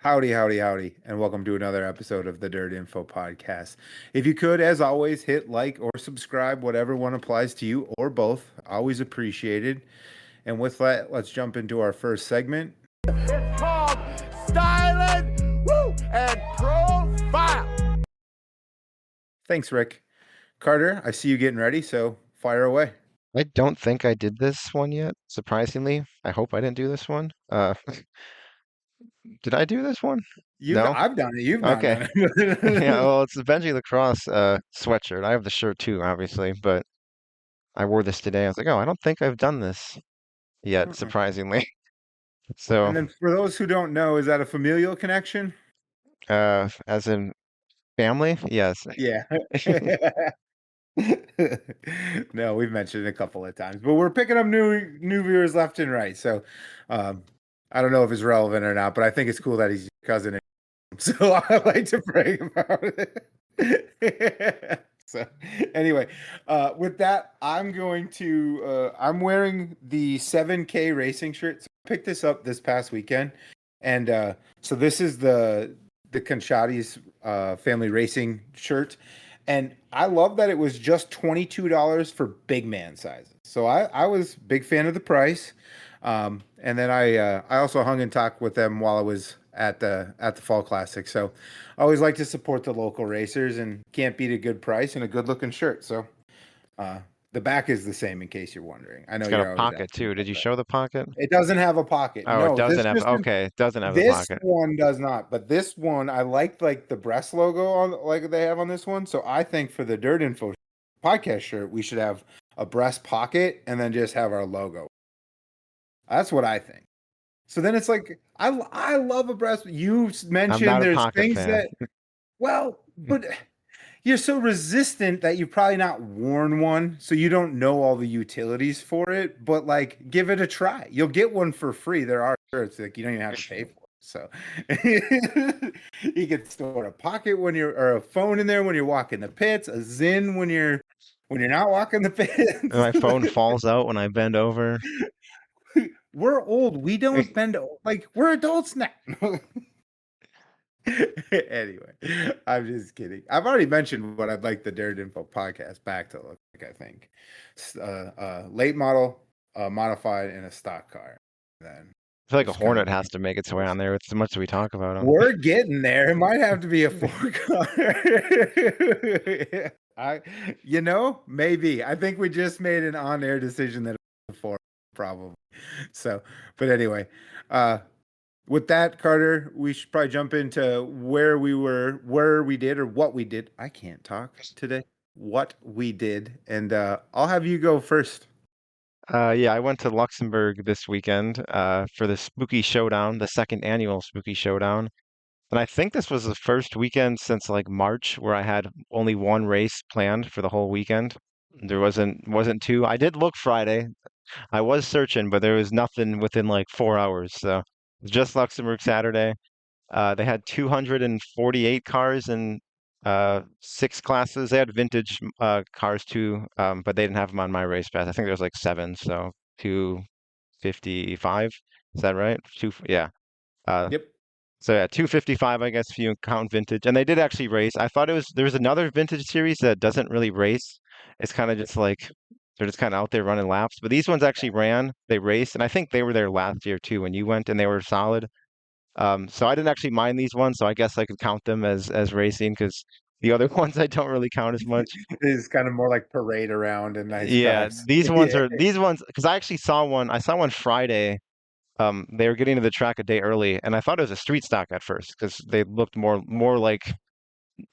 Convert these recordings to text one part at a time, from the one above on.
Howdy, howdy, howdy, and welcome to another episode of the Dirt Info Podcast. If you could, as always, hit like or subscribe, whatever one applies to you or both. Always appreciated. And with that, let's jump into our first segment. It's called Stylin and Profile. Thanks, Rick. Carter, I see you getting ready, so fire away. I don't think I did this one yet, surprisingly. I hope I didn't do this one. Did I do this one? No? I've done it. You've not Okay. done Yeah, it. well, it's the Benji Lacrosse sweatshirt. I have the shirt too, obviously, but I wore this today. I was like, oh, I don't think I've done this yet, Mm-mm. surprisingly. So, And then, for those who don't know, is that a familial connection? as in family, yes. Yeah. No, we've mentioned it a couple of times, but we're picking up new viewers left and right. So, um, I don't know if it's relevant or not, but I think it's cool that he's your cousin. So I like to brag about it. So anyway, with that, I'm wearing the 7K racing shirt. So I picked this up this past weekend, and so this is the Conchati's family racing shirt. And I love that it was just $22 for big man sizes. So I was big fan of the price. And then I also hung and talked with them while I was at the Fall Classic. So I always like to support the local racers and can't beat a good price and a good looking shirt. So uh, the back is the same in case you're wondering. I know It's got you're a always pocket asking too. Did about you that. show the pocket? It doesn't have a pocket. Oh, it No, doesn't have, okay, it doesn't have a this pocket. one does not, but this one I like the breast logo on like they have on this one. So I think for the Dirt Info podcast shirt, we should have a breast pocket and then just have our logo. That's what I think. So then it's like I love a breast. You I'm mentioned not a there's pocket things fan. that but you're so resistant that you've probably not worn one, so you don't know all the utilities for it. But like, give it a try. You'll get one for free. There are shirts like you don't even have to pay for it. So you can store a pocket when you're or a phone in there when you're walking the pits, a Zin when you're not walking the And my phone pits. falls out when I bend over. We're old. We don't bend like we're adults now. Anyway, I'm just kidding. I've already mentioned what I'd like the Dirt Info podcast back to look like. I think late model, modified in a stock car. Then I feel like a just kind of Hornet has to make its way on there with so much that we talk about them. we're getting there. It might have to be a four car. Maybe. I think we just made an on-air decision that it's a four, probably. So, but anyway, with that, Carter, we should probably jump into where we did, or what we did. I can't talk today. What we did, and I'll have you go first. Yeah, I went to Luxembourg this weekend for the Spooky Showdown, the second annual Spooky Showdown. And I think this was the first weekend since like March where I had only one race planned for the whole weekend. There wasn't two. I did look Friday. I was searching, but there was nothing within like 4 hours. So just Luxembourg Saturday. They had 248 cars in six classes. They had vintage cars too, but they didn't have them on my race pass. I think there was like seven, so 255. Is that right? Yeah. Uh, Yep. so yeah, 255, I guess, if you count vintage. And they did actually race. I thought there was another vintage series that doesn't really race. It's kind of just like they're just kind of out there running laps. But these ones actually ran. They raced, and I think they were there last year too when you went, and they were solid. So I didn't actually mind these ones, so I guess I could count them as racing because the other ones I don't really count as much. It's kind of more like parade around and nice Yeah, cars. these Yeah. are these ones because I actually saw one. I saw one Friday. They were getting to the track a day early, and I thought it was a street stock at first because they looked more like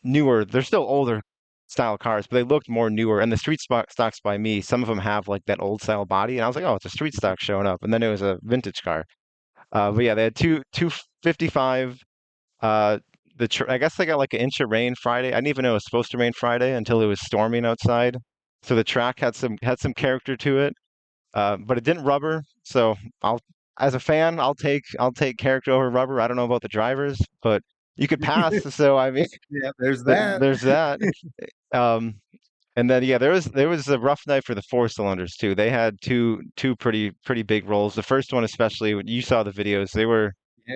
newer. They're still older style cars, but they looked more newer. And the stocks by me, some of them have like that old style body, and I was like, oh, it's a street stock showing up, and then it was a vintage car. But yeah, they had 255. Uh, I guess they got like an inch of rain Friday. I didn't even know it was supposed to rain Friday until it was storming outside. So the track had some character to it, but it didn't rubber. So I'll, as a fan, I'll take character over rubber. I don't know about the drivers, but you could pass. So I mean, Yeah, there's that. there's that. Um, and then yeah, there was a rough night for the four cylinders too. They had two pretty big rolls. The first one especially, when you saw the videos, they were Yeah.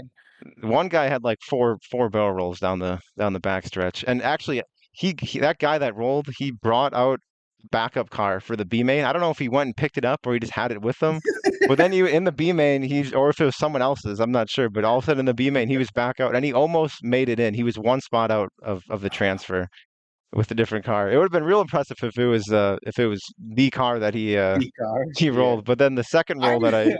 One guy had like four barrel rolls down the back stretch, and actually he that guy that rolled, he brought out backup car for the B main. I don't know if he went and picked it up or he just had it with him. But then you in the B main, he's or if it was someone else's, I'm not sure. But all of a sudden in the B main, he was back out and he almost made it in. He was one spot out of the transfer with a different car. It would have been real impressive if it was the car that The car, he yeah. rolled. But then the second I roll that I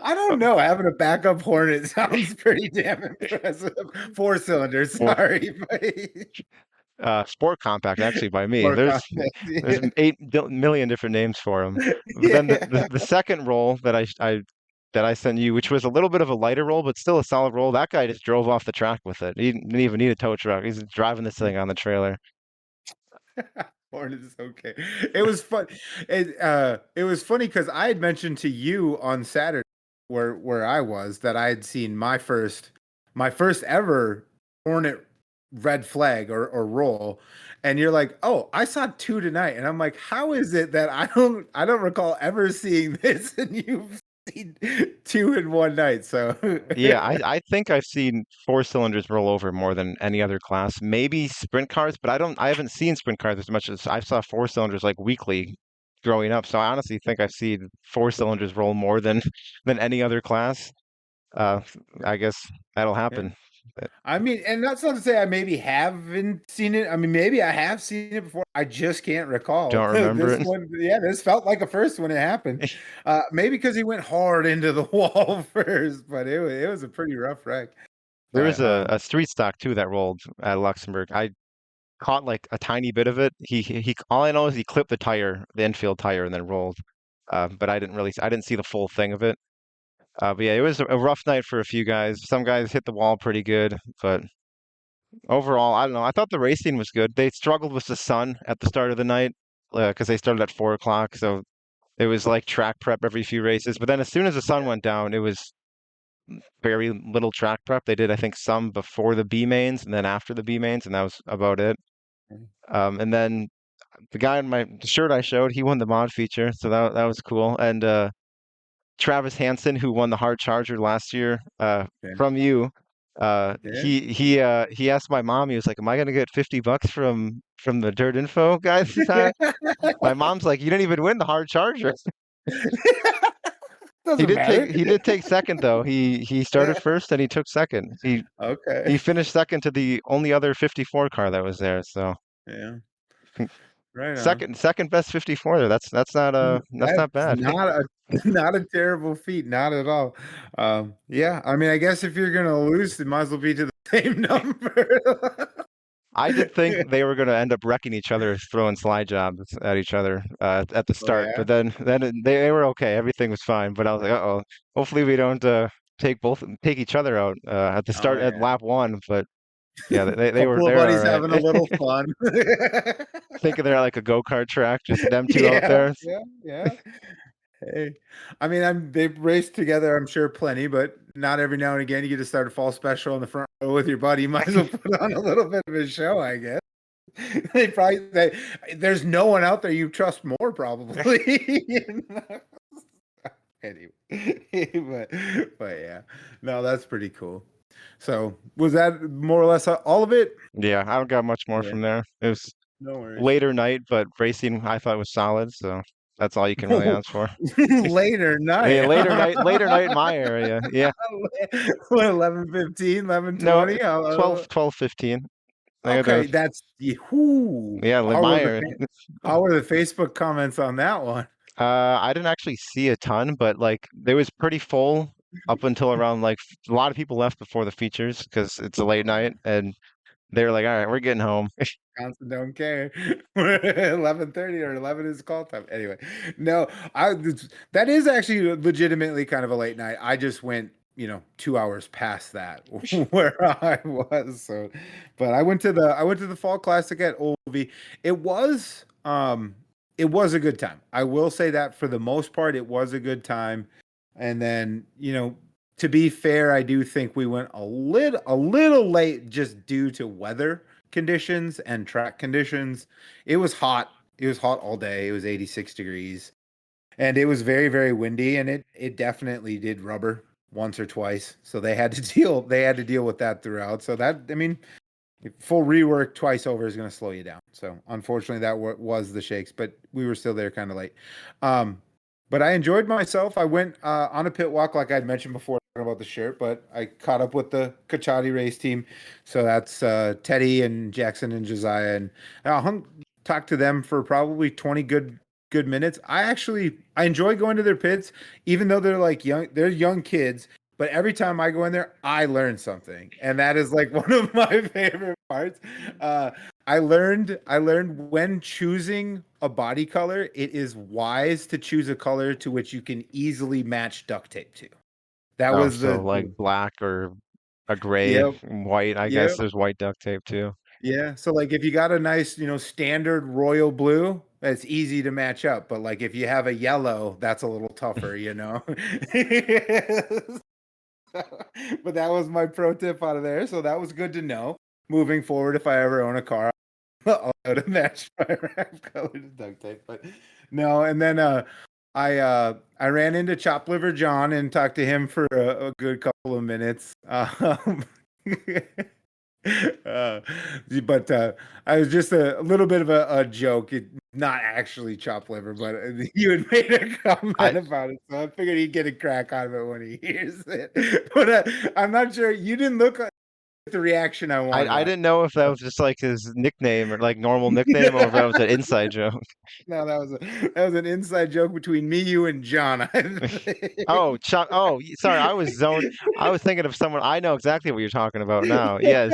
I don't know. Having a backup Hornet sounds pretty damn impressive. 4 cylinders, or sorry, but sport compact actually by me. more There's context. 8 million different names for him. But then Yeah. the second roll that I sent you, which was a little bit of a lighter roll, but still a solid roll. That guy just drove off the track with it. He didn't even need a tow truck. He's driving this thing on the trailer. Hornet is okay. It was fun. It was funny because I had mentioned to you on Saturday where I was that I had seen my first ever Hornet red flag or roll, and you're like, oh, I saw 2 tonight, and I'm like, how is it that I don't recall ever seeing this, and you've seen 2 in one night? So Yeah, I think I've seen four cylinders roll over more than any other class. Maybe sprint cars, but I haven't seen sprint cars as much as I saw four cylinders like weekly growing up. So I honestly think I've seen four cylinders roll more than than any other class. Uh, I guess that'll yeah. happen. I mean, and that's not to say I maybe haven't seen it. I mean, maybe I have seen it before. I just can't recall. Don't remember This it. one, yeah, this felt like a first when it happened. Maybe because he went hard into the wall first, but it was a pretty rough wreck. There was But a street stock too that rolled at Luxembourg. I caught like a tiny bit of it. He all I know is he clipped the tire, the infield tire, and then rolled. But I didn't see the full thing of it. But yeah, it was a rough night for a few guys. Some guys hit the wall pretty good, but overall, I don't know. I thought the racing was good. They struggled with the sun at the start of the night because they started at 4 o'clock, so it was like track prep every few races. But then as soon as the sun went down, it was very little track prep. They did, I think, some before the B mains and then after the B mains, and that was about it. And then the guy in the shirt I showed, he won the mod feature, so that was cool. And Travis Hansen, who won the hard charger last year, yeah, from you. yeah. He asked my mom. He was like, "Am I gonna get $50 from the Dirt Info guys this time?" My mom's like, "You didn't even win the hard charger." Doesn't matter. He did take second though. He started first and he took second. He Okay. finished second to the only other 54 car that was there. So Yeah. Right on. second best 54 there. That's That's not bad. not a not a terrible feat, not at all. Yeah, I mean, I guess if you're gonna lose, it might as well be to the same number. I did think they were going to end up wrecking each other, throwing slide jobs at each other at the Oh start, yeah. but they were okay. Everything was fine. But I was like, uh-oh, hopefully we don't take each other out at the Oh start at yeah. lap one. But yeah, Couple of they're all buddies right. having a little fun. Thinking they're like a go-kart track, just them two out Yeah, there. yeah, yeah. Hey, I mean, they've raced together, I'm sure, plenty, but not every now and again you get to start a fall special in the front row with your buddy. You might as well put on a little bit of a show, I guess. There's no one out there you trust more, probably. You know? Anyway, but yeah, no, that's pretty cool. So, was that more or less all of it? Yeah, I don't got much more Yeah, from there. It was no worries. later night, but racing I thought was solid, so that's all you can really ask for. Later Yeah, night. later night in my area. Yeah, What, 11:15, no, 11:20? 12:15. Okay, that's whoo. Yeah, Lemire. How were the Facebook comments on that one? I didn't actually see a ton, but like they was pretty full up until around like a lot of people left before the features because it's a late night and they were like, all right, we're getting home. Wisconsin don't care. 11:30 or 11 is call time. Anyway, no, that is actually legitimately kind of a late night. I just went, 2 hours past that where I was. So, but I went to the Fall Classic at Ogilvie. It was a good time. I will say that for the most part, it was a good time. And then, to be fair, I do think we went a little late just due to weather conditions and track conditions. It was hot. It was hot all day. It was 86 degrees. And it was very, very windy, and it definitely did rubber once or twice, so they had to deal with that throughout. So that, I mean, full rework twice over is going to slow you down. So unfortunately, that was the shakes, but we were still there kind of late. But I enjoyed myself. I went on a pit walk, like I'd mentioned before, talking about the shirt, but I caught up with the Kachati race team. So that's Teddy and Jackson and Josiah, and talked to them for probably 20 good minutes. I enjoy going to their pits, even though they're young kids. But every time I go in there, I learn something, and that is like one of my favorite parts. I learned when choosing a body color, it is wise to choose a color to which you can easily match duct tape to. That Oh, was so the like black or a gray, yep, white. I guess yep, there's white duct tape too. yeah. So like if you got a nice, standard royal blue, it's easy to match up. But like if you have a yellow, that's a little tougher. But that was my pro tip out of there. So that was good to know. Moving forward, if I ever own a car, I'll know to match my wrap color to duct tape. But no, and then I ran into Chop Liver John and talked to him for a good couple of minutes. Uh, but I was just a little bit of a joke. Not actually chopped liver, but you had made a I comment about it, so I figured he'd get a crack out of it when he hears it. But I'm not sure. You didn't look like the reaction I wanted. I didn't know if that was just like his nickname or like normal nickname or if that was an inside joke. No, that was an inside joke between me, you, and John. I think. Oh, Chuck. Oh, sorry. I was zoned. I was thinking of someone. I know exactly what you're talking about now. Yes.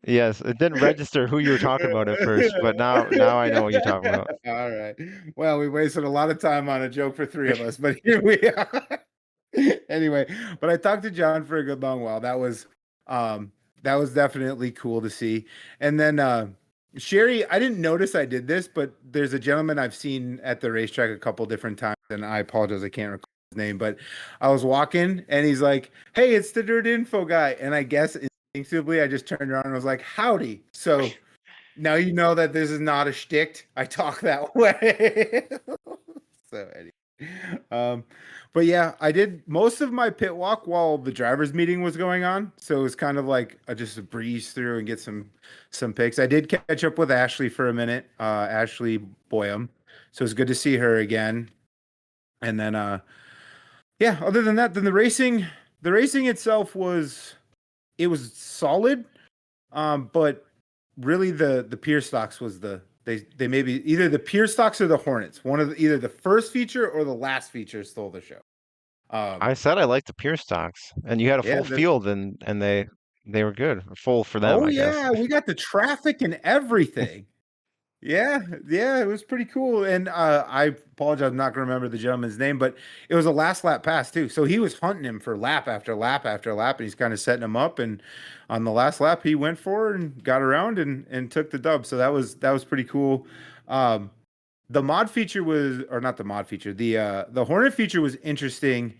Yes. It didn't register who you were talking about at first, but now I know what you're talking about. All right. Well, we wasted a lot of time on a joke for three of us, but here we are. Anyway, but I talked to John for a good long while. That was definitely cool to see. And then Sherry, I didn't notice I did this, but there's a gentleman I've seen at the racetrack a couple different times, and I apologize, I can't recall his name, but I was walking and he's like, "Hey, it's the Dirt Info guy." And I guess instinctively I just turned around and was like, "Howdy." So now you know that this is not a shtick. I talk that way. So anyway. But yeah, I did most of my pit walk while the drivers meeting was going on. So it was kind of like just a breeze through and get some picks. I did catch up with Ashley for a minute, Ashley Boyum. So it was good to see her again. And then yeah, other than that, then the racing itself was solid. But really the Pier stocks was they maybe either the Pier stocks or the Hornets. One of either the first feature or the last feature stole the show. I said I liked the pure stocks, and you had a Yeah. full field, and they were good, full for them, Oh I guess. yeah, we got the traffic and everything. Yeah, yeah, it was pretty cool. And I apologize, I'm not gonna remember the gentleman's name, but it was a last lap pass too. So he was hunting him for lap after lap after lap, and he's kind of setting him up. And on the last lap, he went forward and got around and took the dub. So that was pretty cool. Um, the mod feature was, or not the mod feature, the Hornet feature was interesting.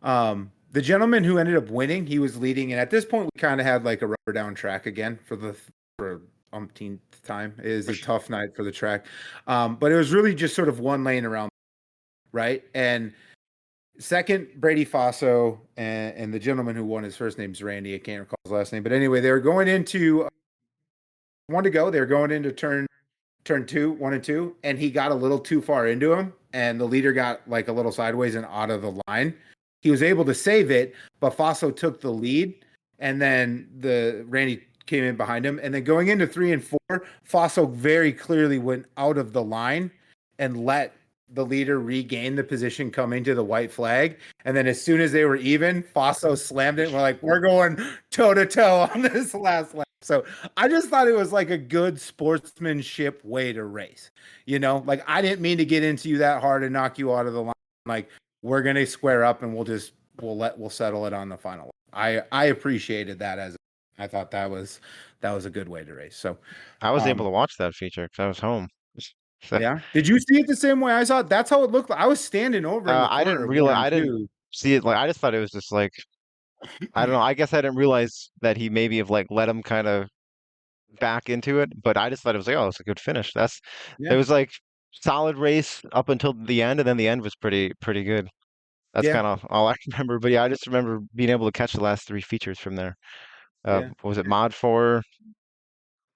The gentleman who ended up winning, he was leading, and at this point, we kind of had like a rubber down track again for umpteenth time. It is a tough night for the track, but it was really just sort of one lane around, right? And second, Brady Faso and the gentleman who won, his first name's Randy. I can't recall his last name, but anyway, they were going into one to go. They were going into turn two, 1 and 2, and he got a little too far into him, and the leader got like a little sideways and out of the line. He was able to save it, but Faso took the lead, and then the Randy came in behind him. And then going into 3 and 4, Faso very clearly went out of the line and let the leader regain the position coming to the white flag. And then as soon as they were even, Faso slammed it. And we're like, we're going toe to toe on this last lap. So I just thought it was like a good sportsmanship way to race. Like I didn't mean to get into you that hard and knock you out of the line. Like we're gonna square up and we'll settle it on the final. I appreciated that. I thought that was a good way to race. So I was able to watch that feature because I was home. So, yeah. Did you see it the same way I saw it? That's how it looked like. I was standing over in the I corner didn't of realize, one and I didn't two. see it. Like, I just thought it was just like, I don't know. I guess I didn't realize that he maybe have like let him kind of back into it, but I just thought it was like, oh, it's a good finish. It Yeah. was like solid race up until the end, and then the end was pretty good. That's Yeah, kind of all I can remember. But yeah, I just remember being able to catch the last three features from there. yeah. What was it? Mod 4,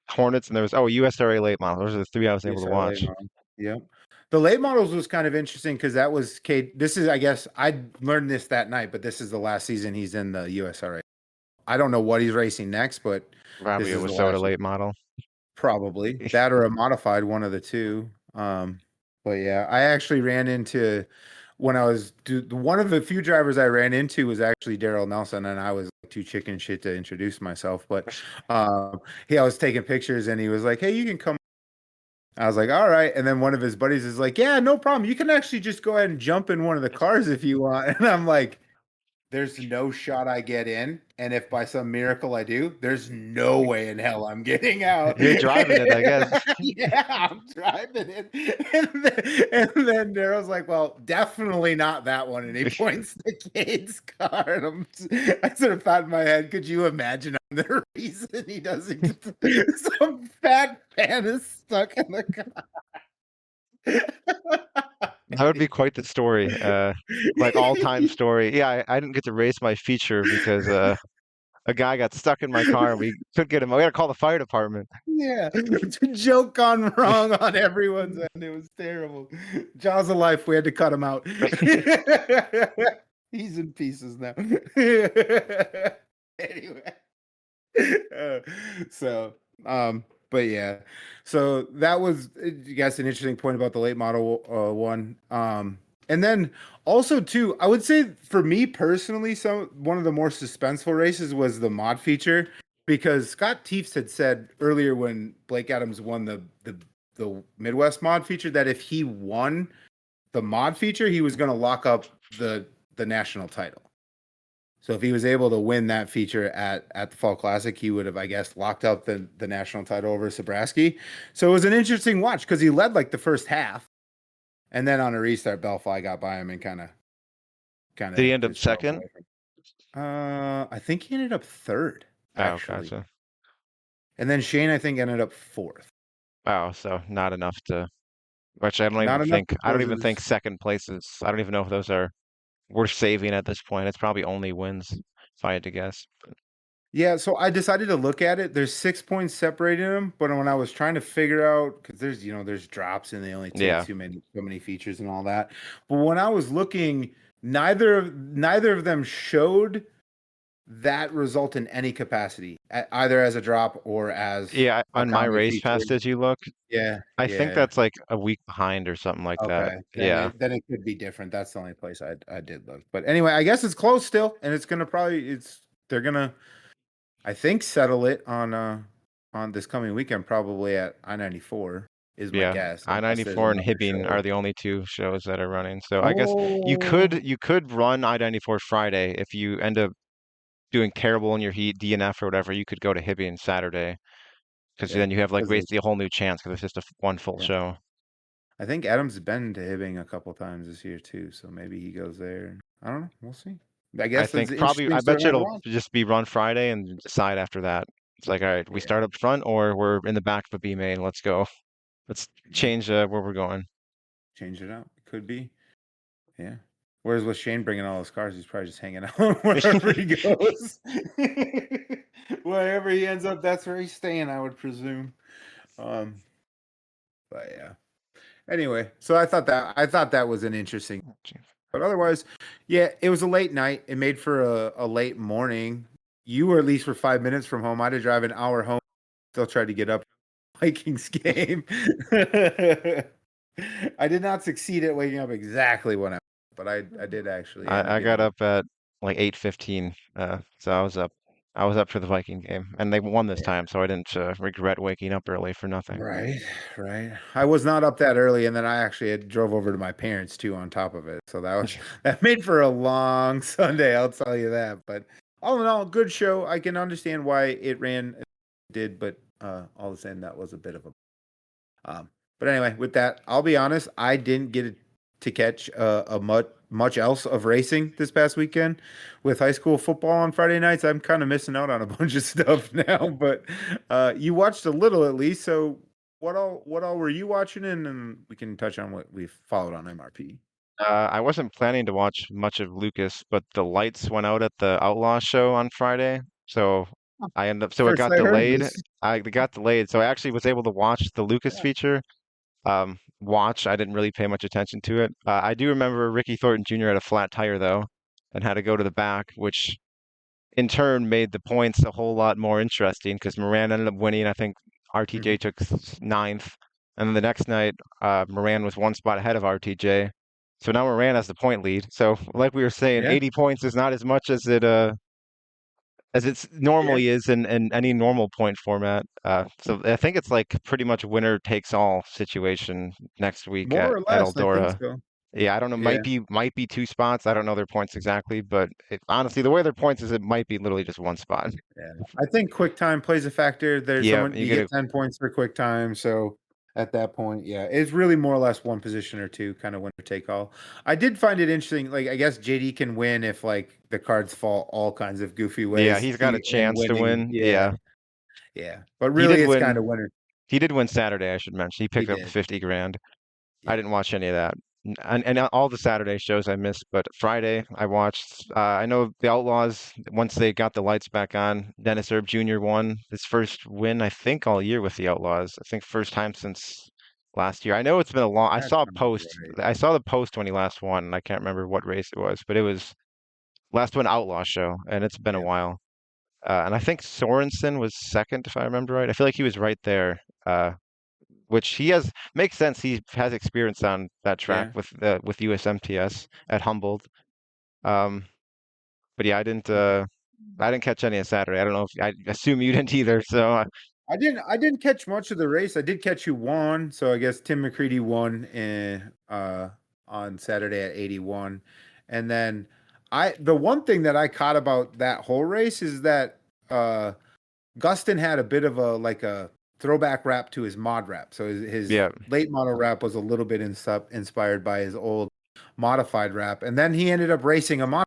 Hornets, and there was USRA late model. Those are the three I was able to ESR late watch. model. Yep. The late models was kind of interesting because that was Cade. This is, I guess, I learned this that night, but this is the last season he's in the USRA. I don't know what he's racing next, but this Probably a is the Wissota last. late model. Probably that or a modified, one of the two. But yeah, I actually ran into when I was one of the few drivers I ran into was actually Daryl Nelson, and I was too chicken shit to introduce myself. But I was taking pictures, and he was like, "Hey, you can come." I was like, "All right." And then one of his buddies is like, "Yeah, no problem. You can actually just go ahead and jump in one of the cars if you want." And I'm like, there's no shot I get in, and if by some miracle I do, there's no way in hell I'm getting out. You're driving it, I guess. Yeah, I'm driving it. And then Daryl's like, "Well, definitely not that one." And he points to Cade's car. And I sort of thought in my head, could you imagine the reason he doesn't get some fat fan is stuck in the car? That would be quite the story. Like all-time story. Yeah, I didn't get to race my feature because a guy got stuck in my car and we couldn't get him. We got to call the fire department. Yeah, joke gone wrong on everyone's end. It was terrible. Jaws of life. We had to cut him out. He's in pieces now. Anyway, uh, so but yeah, so that was, you guys, an interesting point about the late model one. And then also too, I would say for me personally, one of the more suspenseful races was the mod feature, because Scott Teefs had said earlier when Blake Adams won the Midwest mod feature that if he won the mod feature, he was going to lock up the national title. So if he was able to win that feature at the Fall Classic, he would have, I guess, locked up the national title over Sabraski. So it was an interesting watch because he led like the first half, and then on a restart, Belfly got by him and kind of. Did he end up second? I think he ended up third, Oh, actually. gotcha. And then Shane, I think, ended up fourth. Wow, so not enough to. Which I don't Not even enough think. to I don't close even think his. second places. I don't even know if those are worth saving at this point. It's probably only wins, if I had to guess. Yeah, so I decided to look at it. There's 6 points separating them, but when I was trying to figure out, because there's drops and they only take Yeah. so many features and all that. But when I was looking, neither of them showed that result in any capacity, either as a drop or as Yeah, a on my common race feature. pass, did you look? Yeah, I think yeah. that's like a week behind or something like that. Okay, Yeah. then it could be different. That's the only place I did look. But anyway, I guess it's close still, and it's gonna probably they're gonna, I think, settle it on this coming weekend, probably at I-94 is my Yeah. guess, unless there's I-94 and another Hibbing are show. the only two shows that are running. So I guess you Oh, could run I-94 Friday if you end up doing terrible in your heat, DNF or whatever. You could go to Hibbing Saturday because yeah, then you have like because basically a whole new chance because it's just one full yeah. show. I think Adam's been to Hibbing a couple times this year too, so maybe he goes there. I don't know. We'll see. I I guess it's think an probably, interesting I bet you storyline to it'll watch. just be run Friday and decide after that. It's like, all right, we Yeah, start up front or we're in the back of a B main. Let's go. Let's yeah. change where we're going. Change it out. Could be. Yeah. Whereas with Shane bringing all his cars, he's probably just hanging out wherever he goes. Wherever he ends up, that's where he's staying, I would presume. Um, but yeah. Anyway, so I thought that was an interesting, but otherwise, yeah, it was a late night. It made for a late morning. You were at least for 5 minutes from home. I had to drive an hour home. Still tried to get up Vikings game. I did not succeed at waking up exactly when but I did actually end up I got getting up. up at like 8:15, so I was up. I was up for the Viking game, and they won this Yeah. time, so I didn't regret waking up early for nothing. Right, right. I was not up that early, and then I actually had drove over to my parents too on top of it. So that made for a long Sunday, I'll tell you that. But all in all, good show. I can understand why it ran as it did, but all the same, that was a bit of a but anyway, with that, I'll be honest, I didn't get to catch much else of racing this past weekend with high school football on Friday nights. I'm kind of missing out on a bunch of stuff now, but you watched a little at least. So what all were you watching? And we can touch on what we've followed on MRP. I wasn't planning to watch much of Lucas, but the lights went out at the Outlaw show on Friday, so I ended up, so it First got I heard delayed. this. It got delayed, so I actually was able to watch the Lucas feature. I didn't really pay much attention to it. I do remember Ricky Thornton Jr. had a flat tire though, and had to go to the back, which in turn made the points a whole lot more interesting because Moran ended up winning. I think RTJ Mhm. took ninth, and then the next night, Moran was one spot ahead of RTJ. So now Moran has the point lead. So like we were saying, Yeah, 80 points is not as much as it's yeah, normally is in any normal point format. So I think it's like pretty much winner takes all situation next week more or at less, I think Eldora. so. Yeah, I don't know. Yeah. Might be two spots. I don't know their points exactly, but honestly, the way their points is, it might be literally just one spot. Yeah, I think quick time plays a factor. There's Yeah, someone you you get get a 10 points for quick time, so at that point, yeah, it's really more or less one position or two, kind of winner take all. I did find it interesting. Like, I guess JD can win if like the cards fall all kinds of goofy yeah. ways. He's got a He and chance to winning, win. yeah, Yeah, yeah. But he did really, it's kind win. of winner. He did win Saturday. I should mention. He He picked up did, 50 grand. I yeah. didn't watch any of that. And all the Saturday shows I missed, but Friday I watched. I know the Outlaws, once they got the lights back on, Dennis Erb Jr. won his first win, I think, all year with the Outlaws. I think first time since last year. I know it's been a long. I That saw a sounds post. right. I saw the post when he last won, and I can't remember what race it was, but it was last one Outlaw show, and it's been a Yeah, while. And I think Sorensen was second, if I remember right. I feel like he was right there. Which he has makes sense. He has experience on that track yeah. with USMTS at Humboldt. Um, but yeah, I didn't catch any of Saturday. I don't know if I assume you didn't either. So I didn't catch much of the race. I did catch who won, so I guess Tim McCready won on Saturday at 81. And then the one thing that I caught about that whole race is that Gustin had a bit of a like a throwback rap to his mod rap. So his yeah, late model rap was a little bit inspired by his old modified rap. And then he ended up racing a mod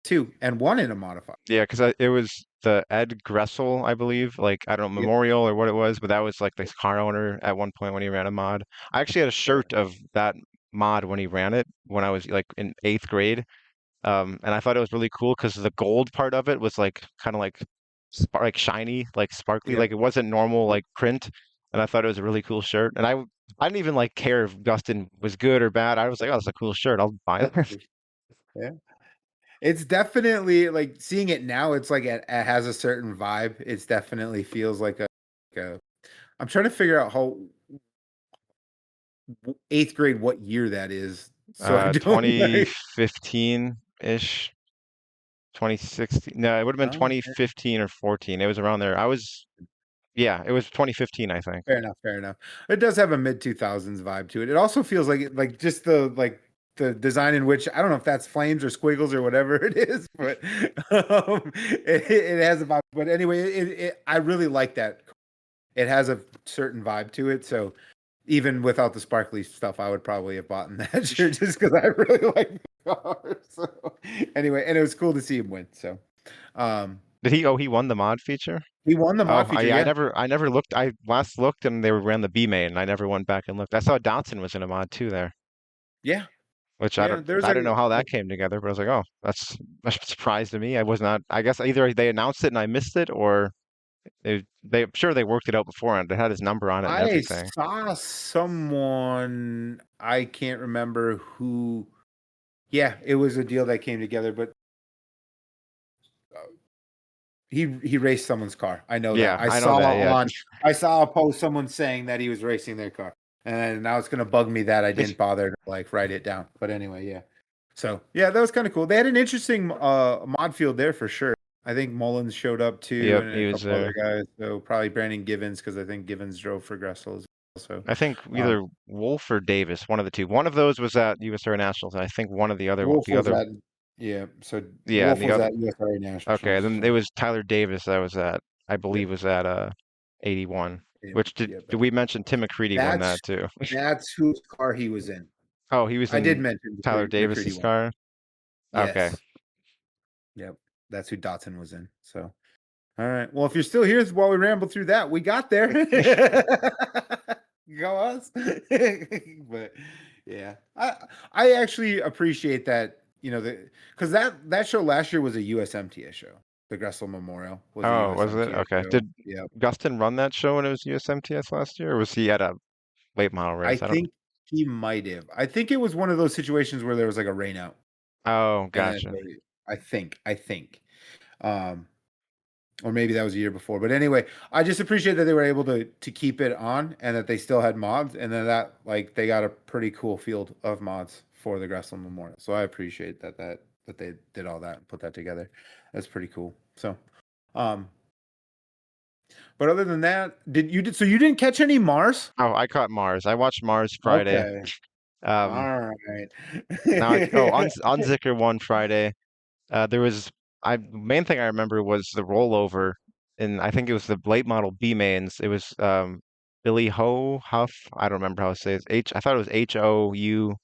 too and won in a modified. yeah, because it was the Ed Gressel, I believe, like I don't know, Yep. Memorial or what it was, but that was like the car owner at one point when he ran a mod. I actually had a shirt of that mod when he ran it when I was like in eighth grade. And I thought it was really cool because the gold part of it was like kind of like like shiny, like sparkly, Yep. like it wasn't normal Yep. like print. And I thought it was a really cool shirt. And I didn't even like care if Gustin was good or bad. I was like, oh, it's a cool shirt. I'll buy it. Yeah. It's definitely like seeing it now, it's like it has a certain vibe. It's definitely feels like a I'm trying to figure out how eighth grade what year that is. So I don't like 2015-ish, 2016. No, it would have been oh, yeah, 2015 or 14. It was around there. Yeah, it was 2015, I think. fair enough, fair enough. It does have a mid 2000s vibe to it. It also feels like just the design in which I don't know if that's flames or squiggles or whatever it is, but it has a vibe. But anyway, I really like that. It has a certain vibe to it. So even without the sparkly stuff, I would probably have bought that shirt just because I really like the car. So anyway, and it was cool to see him win. So Did he? Oh, he won the mod feature? he won the Oh, mod feature. I Yeah, never looked. I last looked and they ran the B main. I never went back and looked. I saw Dotson was in a mod too there, yeah, which yeah. There's I a don't know how that came together, but I was like, oh, that's a surprise to me. I was not. I guess either they announced it and I missed it, or I'm sure they worked it out beforehand. It had his number on it and I everything. saw someone, I can't remember who. Yeah, it was a deal that came together, but uh, he raced someone's car. I know that. Yeah, I know that. Yeah, I saw a post someone saying that he was racing their car. And now it's gonna bug me that I didn't bother to like write it down. But anyway, yeah. So yeah, that was kind of cool. They had an interesting mod field there for sure. I think Mullins showed up too, yep, and he a was couple other there. guys. So probably Brandon Givens because I think Givens drove for Gressel as well. So I think um, either Wolf or Davis, one of the two. One of those was at USR Nationals, and I think one of Wolf the was other, at yeah. So yeah, and Wolf the was other. at USRA Okay, Nationals. then it So was Tyler Davis that was at, I yeah, believe was at 81. yeah, Which yeah. did we mention Tim McCready won That's that too? that's whose car he was in. Oh, he was I did in mention Tyler McCready Davis's one. car. Okay. Yes. Yep. That's who Dotson was in. So all right. Well, if you're still here while we ramble through that, we got there. Go us. But Yeah, I actually appreciate that. Because that show last year was a USMTA show. The Gressel Memorial was a Oh, was it? USMTA Okay. show. Did Yeah, Gustin run that show when it was USMTS last year, or was he at a late model I race? I don't. think he might have. I think it was one of those situations where there was like a rain out, Oh, and then gotcha. I think, um, or maybe that was a year before. But anyway, I just appreciate that they were able to keep it on, and that they still had mods, and then that like they got a pretty cool field of mods for the Gressel Memorial. So I appreciate that they did all that and put that together. That's pretty cool. So, um, but other than that, so you didn't catch any Mars? Oh, I caught Mars. I watched Mars Friday. Okay, Um, all right. now Unzicker won Friday. There was main thing I remember was the rollover, and I think it was the late model B mains. It was Billy Huff. I don't remember how to say it. I thought it was Hough.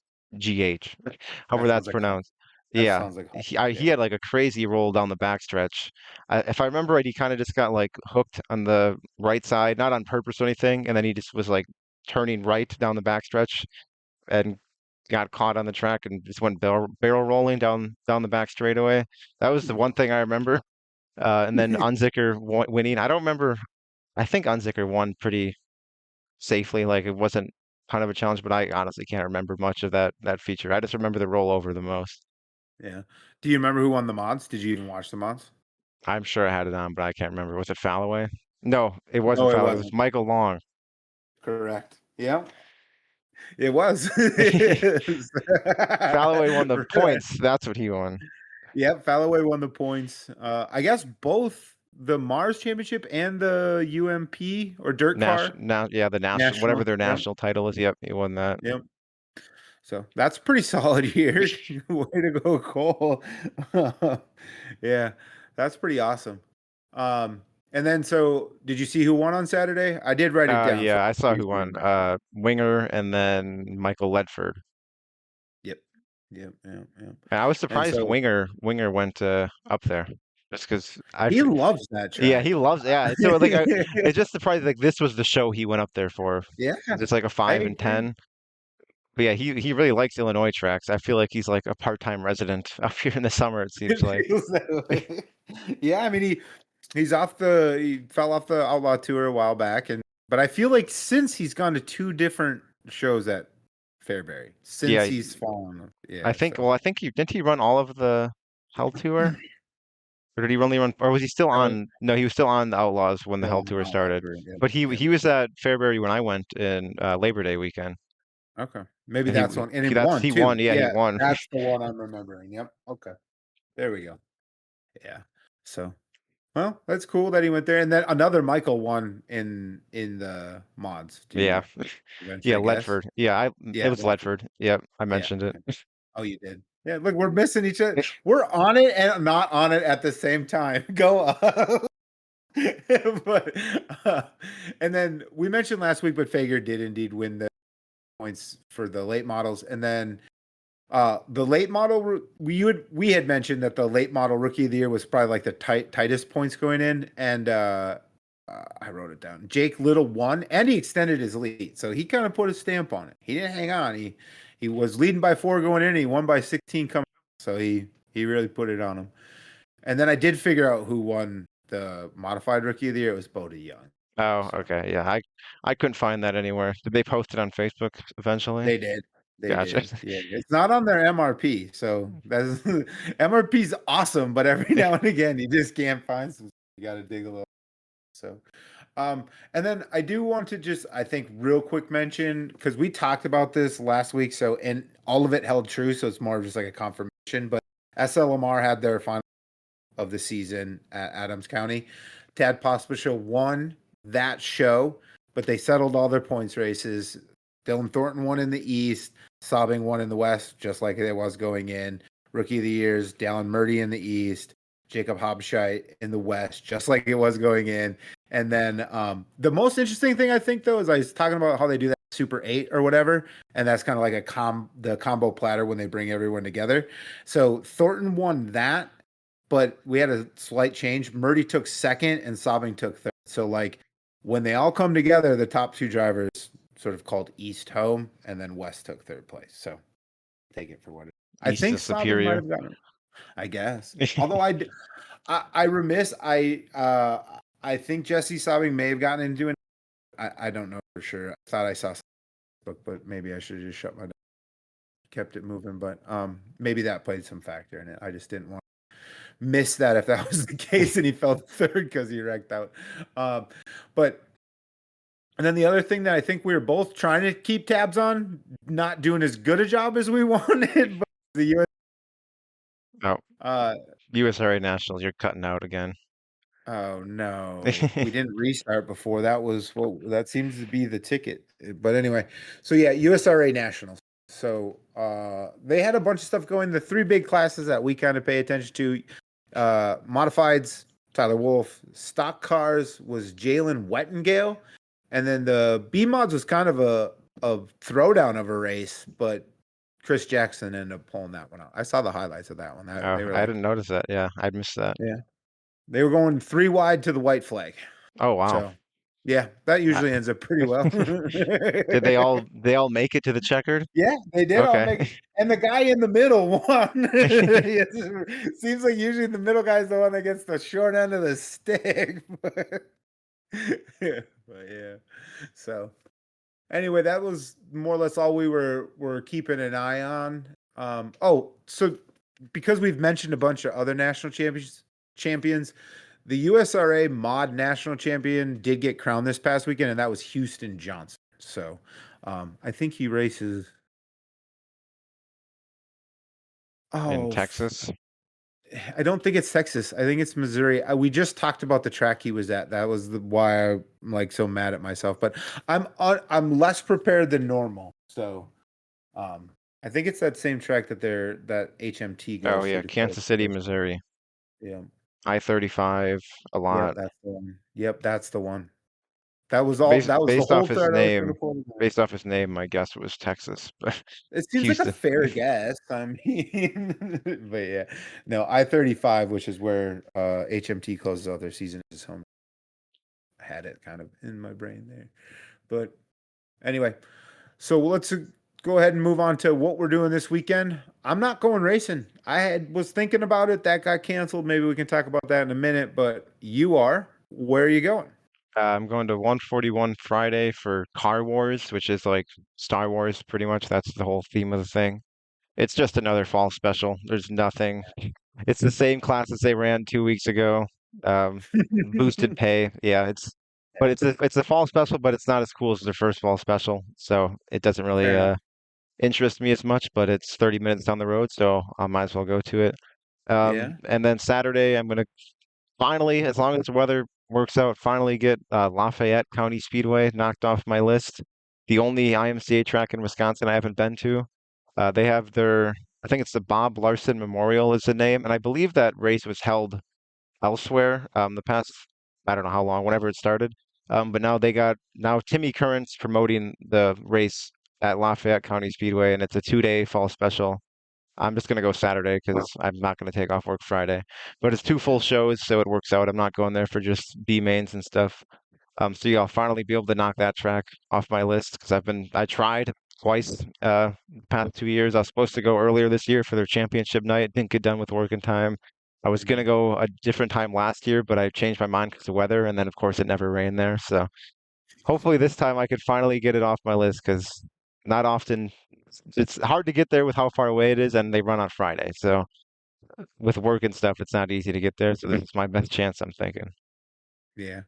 However That that's sounds like Huff. pronounced. That Yeah, sounds like Huff. he Yeah. had like a crazy roll down the backstretch. If I remember right, he kind of just got like hooked on the right side, not on purpose or anything, and then he just was like turning right down the backstretch and got caught on the track and just went barrel rolling down the back straightaway. That was the one thing I remember. And then Unzicker winning. I don't remember. I think Unzicker won pretty safely. Like it wasn't kind of a challenge, but I honestly can't remember much of that feature. I just remember the rollover the most. Yeah. Do you remember who won the mods? Did you even watch the mods? I'm sure I had it on, but I can't remember. Was it Fallaway? No, it wasn't No, it Fallaway. It was wasn't. Michael Long. Correct. Yeah, it was. Fallaway won the Right. points. That's what he won. Yep, Fallaway won the points. I guess both the Mars Championship and the UMP or Dirt Car Yeah, the national, whatever National. their Yep, national title is. Yep, he won that. yep. So that's pretty solid here. Way to go, Cole. Yeah, that's pretty awesome. And then so did you see who won on Saturday? I did write it down, so Yeah, I saw please who won. remember. Winger and then Michael Ledford. Yep. Yep. Yep. Yep. And I was And surprised so Winger went up there, just because he loves that yeah, track. he loves, yeah. So like it's just surprised like this was the show he went up there for. Yeah, It's like a I 5 and agree. 10. But yeah, he really likes Illinois tracks. I feel like he's like a part-time resident up here in the summer, it seems It like. feels that way. Yeah, I mean he fell off the Outlaw Tour a while back, but I feel like since he's gone to two different shows at Fairbury since Yeah, he's fallen. I Yeah, think so well, I think he didn't he run all of the Hell Tour? Or did he only run, or was he still I don't on? No, he was still on the Outlaws when the know Hell on Tour Outlaw started. Tour. Yep, But yep, he was yep. at Fairbury when I went in Labor Day weekend, Okay. Maybe and that's one. And in one he won. too. Yeah, he Yeah, won. that's the one I'm remembering. Yep. Okay. There we go. Yeah. So well, that's cool that he went there. And then another Michael won in the mods. Do Yeah, you venture yeah, a guess? Ledford. Yeah, it Yeah, was Ledford. Ledford. Yeah, I Yeah. mentioned it. Oh, you did. Yeah, look, we're missing each other. We're on it and not on it at the same time. Go up. But and then we mentioned last week, but Fager did indeed win the points for the late models. And then the late model we had mentioned that the late model rookie of the year was probably like the tightest points going in, and I wrote it down. Jake Little won, and he extended his lead, so he kind of put a stamp on it. He didn't hang on. He was leading by 4 going in, and he won by 16 coming out, so he really put it on him. And then I did figure out who won the modified rookie of the year. It was Bodie Young. Oh, So okay. Yeah, I couldn't find that anywhere. Did they post it on Facebook eventually? they did. They Gotcha. did. Yeah. It's not on their MRP. So that's MRP's awesome, but every now and again you just can't find some. You gotta dig a little. So and then I do want to just I think real quick mention because we talked about this last week, so and all of it held true, so it's more of just like a confirmation. But SLMR had their final of the season at Adams County. Tad Pospisil won that show, but they settled all their points races. Dylan Thornton won in the East, Sobbing won in the West, just like it was going in. Rookie of the Years, Dallin Murdy in the East, Jacob Habscheit in the West, just like it was going in. And then the most interesting thing I think though is I was talking about how they do that Super 8 or whatever, and that's kind of like the combo platter when they bring everyone together. So Thornton won that, but we had a slight change. Murdy took second and Sobbing took third. So like when they all come together, the top two drivers sort of called East home, and then West took third place. So take it for what it is. I East think is Saubing might superior. have gotten it. I guess. Although I remiss. I think Jesse Saubing may have gotten into it. I don't know for sure. I thought I saw book, but maybe I should have just shut my door, kept it moving. But maybe that played some factor in it. I just didn't want to miss that if that was the case and he fell third because he wrecked out. But and then the other thing that I think we were both trying to keep tabs on, not doing as good a job as we wanted, but the US. Oh, Uh, USRA Nationals, you're cutting out again. oh no, we didn't restart before. That was what that seems to be the ticket. But anyway, so yeah, USRA Nationals. So they had a bunch of stuff going. The three big classes that we kind of pay attention to, modifieds, Tyler Wolf, stock cars was Jalen Wettengale, and then the B mods was kind of a throwdown of a race, but Chris Jackson ended up pulling that one out. I saw the highlights of that one. Oh, They were I like, didn't notice that. Yeah, I missed that. yeah, they were going 3 wide to the white flag. Oh, wow. So yeah, that usually ends up pretty well. Did they all make it to the checkered? Yeah, they did all make it. Okay. And the guy in the middle won. Seems like usually the middle guy's the one that gets the short end of the stick. But yeah. So anyway, that was more or less all we were keeping an eye on. So because we've mentioned a bunch of other national champions, the USRA mod national champion did get crowned this past weekend, and that was Houston Johnson. So I think he races In Texas. I don't think it's Texas. I think it's Missouri. We just talked about the track he was at. That was why I'm like so mad at myself. But I'm less prepared than normal. So I think it's that same track that HMT goes. Oh, yeah, Kansas City, Missouri. Yeah. I-35 a Yeah, lot. that's the one. Yep, that's the one. That was all. Based That was the based whole off his thread I was going name, to pull. based off his name, my guess was Texas, but It seems like a Houston. fair guess. I mean, but yeah, no, I-35, which is where HMT closes out their season, is home. I had it kind of in my brain there, but anyway, so let's go ahead and move on to what we're doing this weekend. I'm not going racing. Was thinking about it. That got canceled. Maybe we can talk about that in a minute. But you are. Where are you going? I'm going to 141 Friday for Car Wars, which is like Star Wars, pretty much. That's the whole theme of the thing. It's just another fall special. There's nothing. It's the same classes they ran 2 weeks ago. Boosted pay. Yeah, but it's a fall special, but it's not as cool as their first fall special. So it doesn't really Fair. interest me as much, but it's 30 minutes down the road, so I might as well go to it. Yeah. And then Saturday, I'm gonna finally, as long as the weather works out, finally get Lafayette County Speedway knocked off my list. The only IMCA track in Wisconsin I haven't been to. They have I think it's the Bob Larson Memorial is the name, and I believe that race was held elsewhere the past, I don't know how long, whenever it started. But now Timmy Current's promoting the race at Lafayette County Speedway, and it's a 2-day fall special. I'm just gonna go Saturday because I'm not gonna take off work Friday. But it's two full shows, so it works out. I'm not going there for just B mains and stuff. So yeah, I'll finally be able to knock that track off my list because I tried twice the past 2 years. I was supposed to go earlier this year for their championship night. Didn't get done with work in time. I was gonna go a different time last year, but I changed my mind because of weather, and then of course it never rained there. So hopefully this time I could finally get it off my list because not often. It's hard to get there with how far away it is, and they run on Friday. So with work and stuff, it's not easy to get there. So this is my best chance, I'm thinking. Yeah.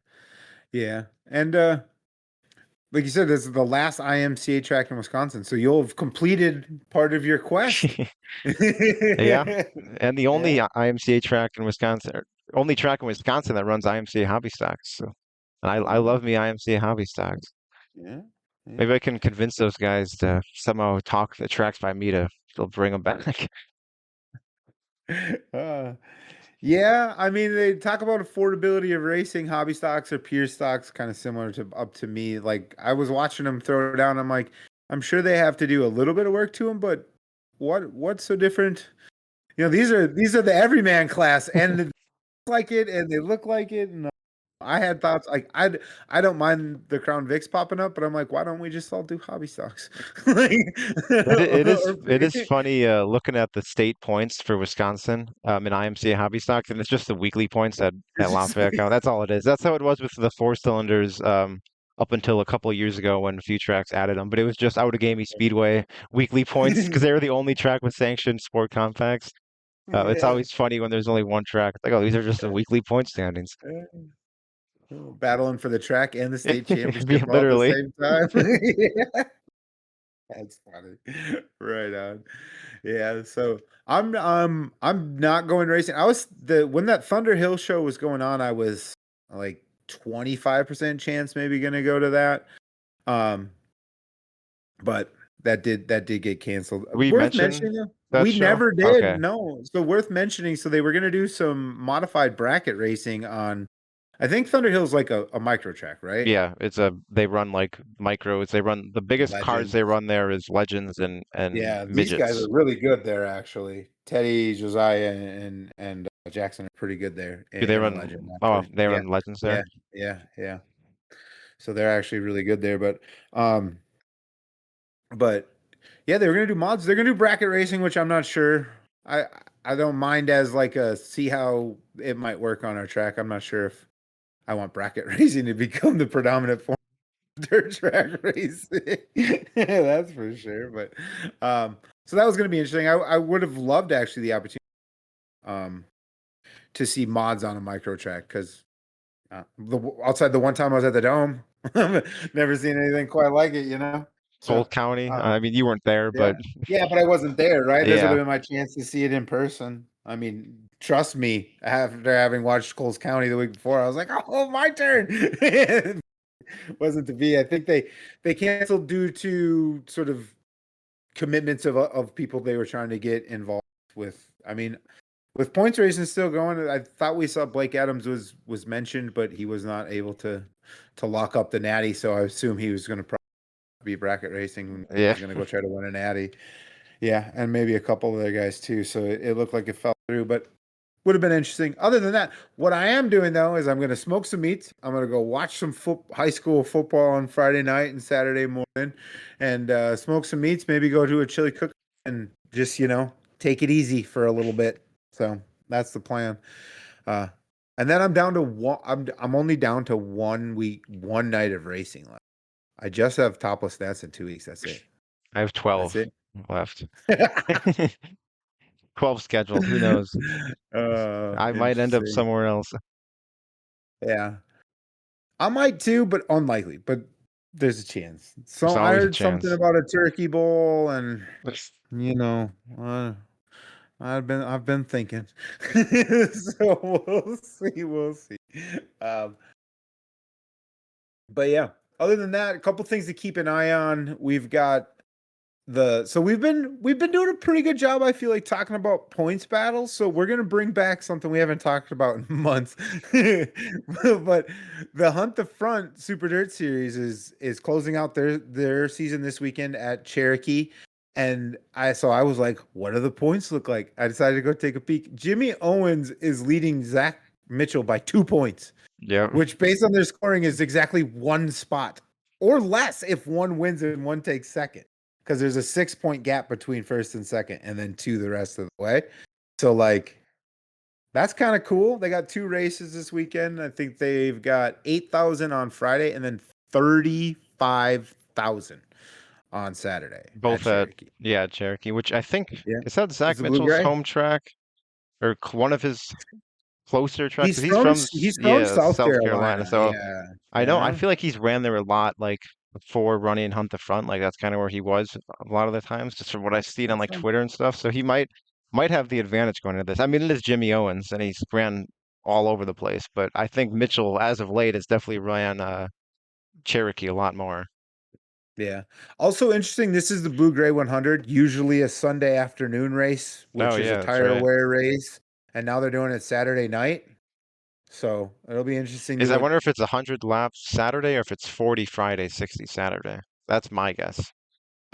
Yeah. And like you said, this is the last IMCA track in Wisconsin, so you'll have completed part of your quest. Yeah, and the only IMCA track in Wisconsin, only track in Wisconsin that runs IMCA hobby stocks. So I love me IMCA hobby stocks. Yeah. Maybe I can convince those guys to somehow talk the tracks by me to they'll bring them back. Yeah, I mean, they talk about affordability of racing. Hobby stocks or peer stocks, kind of similar to up to me. Like I was watching them throw down. I'm like, I'm sure they have to do a little bit of work to them, but what's so different? These are the everyman class, and they look like it, and they look like it, and I had thoughts like I don't mind the Crown Vics popping up, but I'm like, why don't we just all do hobby stocks? Like, It is funny looking at the state points for Wisconsin in IMCA hobby stocks, and it's just the weekly points at it's just Lafayette like, County. That's all it is. That's how it was with the four cylinders up until a couple of years ago when Futrax added them. But it was just Outagamie Speedway weekly points because they were the only track with sanctioned sport compacts. It's yeah. always funny when there's only one track. It's like, oh, these are just the weekly point standings. Battling for the track and the state championship all at the Literally. same time. Yeah, that's funny. Right on. Yeah, so I'm not going racing. I was the when that Thunder Hill show was going on, I was like 25% chance maybe gonna go to that. Um, but that did get canceled. We Worth mentioned mentioning though, that we show. never did. Okay. No. So worth mentioning. So they were gonna do some modified bracket racing on I think Thunder Hill's like a micro track, right? Yeah, they run like micros. They run the biggest cars Legends. they run there is legends and Yeah, these guys midgets. are really good there actually. Teddy, Josiah, and Jackson are pretty good there Do they in a legend run? Oh, actually. they Yeah, run legends yeah, there. yeah. So they're actually really good there, um but yeah, they were gonna do mods. They're gonna do bracket racing, which I'm not sure. I I don't mind as like a see how it might work on our track. I'm not sure if I want bracket racing to become the predominant form of dirt track racing. That's for sure. But so that was gonna be interesting. I would have loved actually the opportunity um to see mods on a micro track because outside the one time I was at the dome, never seen anything quite like it, you know. So Coles County. uh, I mean, you weren't there, yeah. but Yeah, but I wasn't there, right? This would yeah, have been my chance to see it in person. I mean, trust me, after having watched Coles County the week before, I was like, "Oh, my turn." It wasn't to be. I think they canceled due to sort of commitments of people they were trying to get involved with. I mean, with points racing still going, I thought we saw Blake Adams was mentioned, but he was not able to lock up the natty, so I assume he was going to be bracket racing. He yeah. was going to go try to win a natty. Yeah, and maybe a couple other guys too. So it looked like it fell through, but would have been interesting. Other than that, what I am doing though is I'm going to smoke some meats. I'm going to go watch some high school football on Friday night and Saturday morning, and smoke some meats. Maybe go to a chili cook and just take it easy for a little bit. So that's the plan. Uh, and then I'm down to one. I'm only down to 1 week, one night of racing left. I just have topless stats in 2 weeks. That's it. I have That's 12 it. left. 12 scheduled. Who knows? I might end up Interesting. somewhere else. Yeah, I might too, but unlikely. But there's a chance. There's So I always a heard something chance. about a turkey bowl, and you know, uh, I've been thinking. So we'll see. We'll see. Um, but yeah, other than that, a couple things to keep an eye on. We've got so we've been doing a pretty good job, I feel like, talking about points battles. So we're gonna bring back something we haven't talked about in months. But the Hunt the Front Super Dirt Series is closing out their season this weekend at Cherokee. And I was like, what do the points look like? I decided to go take a peek. Jimmy Owens is leading Zach Mitchell by 2 points, Yep. which based on their scoring is exactly one spot or less if one wins and one takes second. Because there's a 6 point gap between first and second, and then two the rest of the way. So like that's kind of cool. They got 2 races this weekend. I think they've got 8,000 on Friday and then 35,000 on Saturday at Both at Cherokee. yeah, Cherokee, which I think Yeah. is that It's Zach the Blue Mitchell's Gray. home track or one of his closer tracks He's because he's from from he's from yeah, South South Carolina. Carolina. So Yeah. I know I Yeah. feel like he's ran there a lot like before running Hunt the Front. Like that's kind of where he was a lot of the times, just from what I've seen on like Awesome. Twitter and stuff. So he might have the advantage going into this. I mean, it is Jimmy Owens and he's ran all over the place, but I think Mitchell, as of late, has definitely ran Cherokee a lot more. Yeah. Also interesting, this is the Blue Gray 100, usually a Sunday afternoon race, Oh which is a yeah, that's tire right. wear race, and now they're doing it Saturday night. So it'll be interesting Is I to wonder if it's 100 laps Saturday or if it's 40 Friday, 60 Saturday. That's my guess.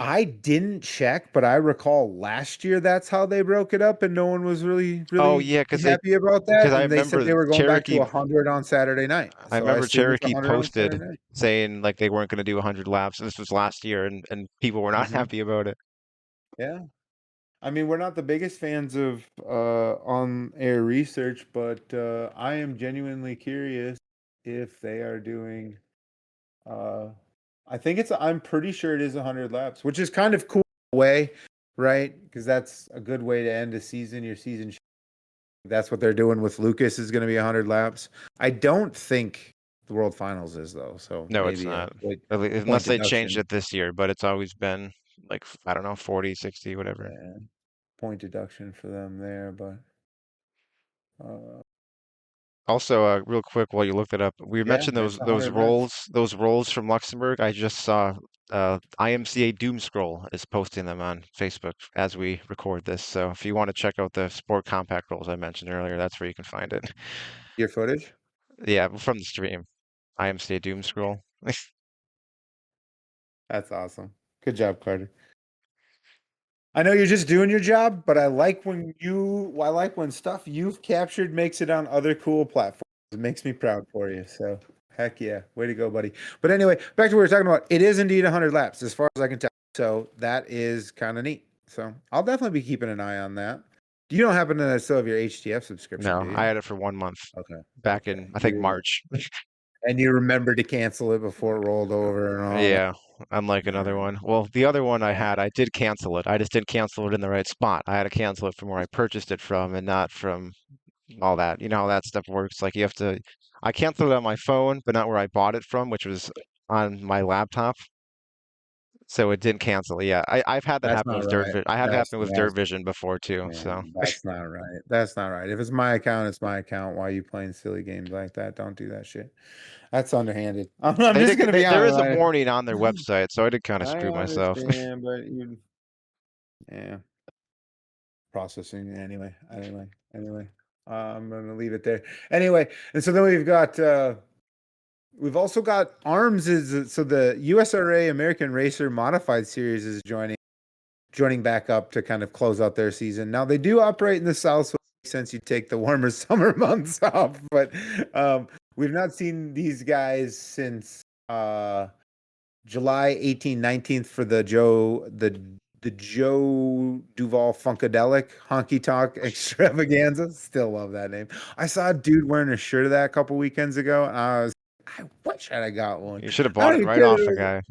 I didn't check, but I recall last year that's how they broke it up, and no one was really, Oh really yeah, happy about because that. I And they said remember they were going back to Cherokee 100 on Saturday night. I So I remember assume it's Cherokee 100 on posted Saturday night. saying like they weren't going to do 100 laps. This was last year, and people were not Hmm. happy about it. Yeah. I mean, we're not the biggest fans of on air research, but I am genuinely curious if they are doing uh I'm pretty sure it is 100 laps, which is kind of cool way, right? Because that's a good way to end a season. Your season, that's what they're doing with Lucas is going to be 100 laps. I don't think the World Finals is though, so No, it's maybe a not. point, Unless point they changed deduction. it this year, but it's always been like I don't know, 40, 60, whatever. Yeah, point deduction for them there, but uh Also, real quick while you looked it up, we yeah, mentioned it's 100 laps. those rolls from Luxembourg. I just saw IMCA Doom Scroll is posting them on Facebook as we record this. So if you want to check out the Sport Compact rolls I mentioned earlier, that's where you can find it. Your footage? Yeah, from the stream. IMCA Doom Scroll. That's awesome. Good job, Carter. I know you're just doing your job, but I like when stuff you've captured makes it on other cool platforms. It makes me proud for you. So heck yeah. Way to go, buddy. But anyway, back to what we were talking about. It is indeed 100 laps, as far as I can tell. So that is kind of neat. So I'll definitely be keeping an eye on that. You don't happen to still have your HTF subscription, No, do I you? had it for 1 month Okay. back Okay. in I think March. And you remembered to cancel it before it rolled over and all that. Yeah, unlike All another right. one. Well, the other one I Yeah. had, I did cancel it. I just didn't cancel it in the right spot. I had to cancel it from where I purchased it from and not from all that. You know how that stuff works. Like you have to, I canceled it on my phone, but not where I bought it from, which was on my laptop. So it didn't cancel. Yeah, I've had that That's happen not with right. I had it happen with Dirt That's Vision before too. So Man, that's not right. That's not right. If it's my account, it's my account. Why are you playing silly games like that? Don't do that shit. That's underhanded. I'm they just did. gonna be There is a honest. warning on their website, so I did kind of I screw myself. understand, but yeah, processing anyway. Anyway. I'm gonna leave it there. Anyway, and so then we've also got ARMS so the USRA American Racer Modified Series is joining back up to kind of close out their season. Now they do operate in the South, so it makes sense you take the warmer summer months off, but we've not seen these guys since July 18th, 19th for the Joe Duval Funkadelic Honky Tonk Extravaganza. Still love that name. I saw a dude wearing a shirt of that a couple weekends ago, and I wish I'd have got one. You should have I bought don't it even right care. off the guy.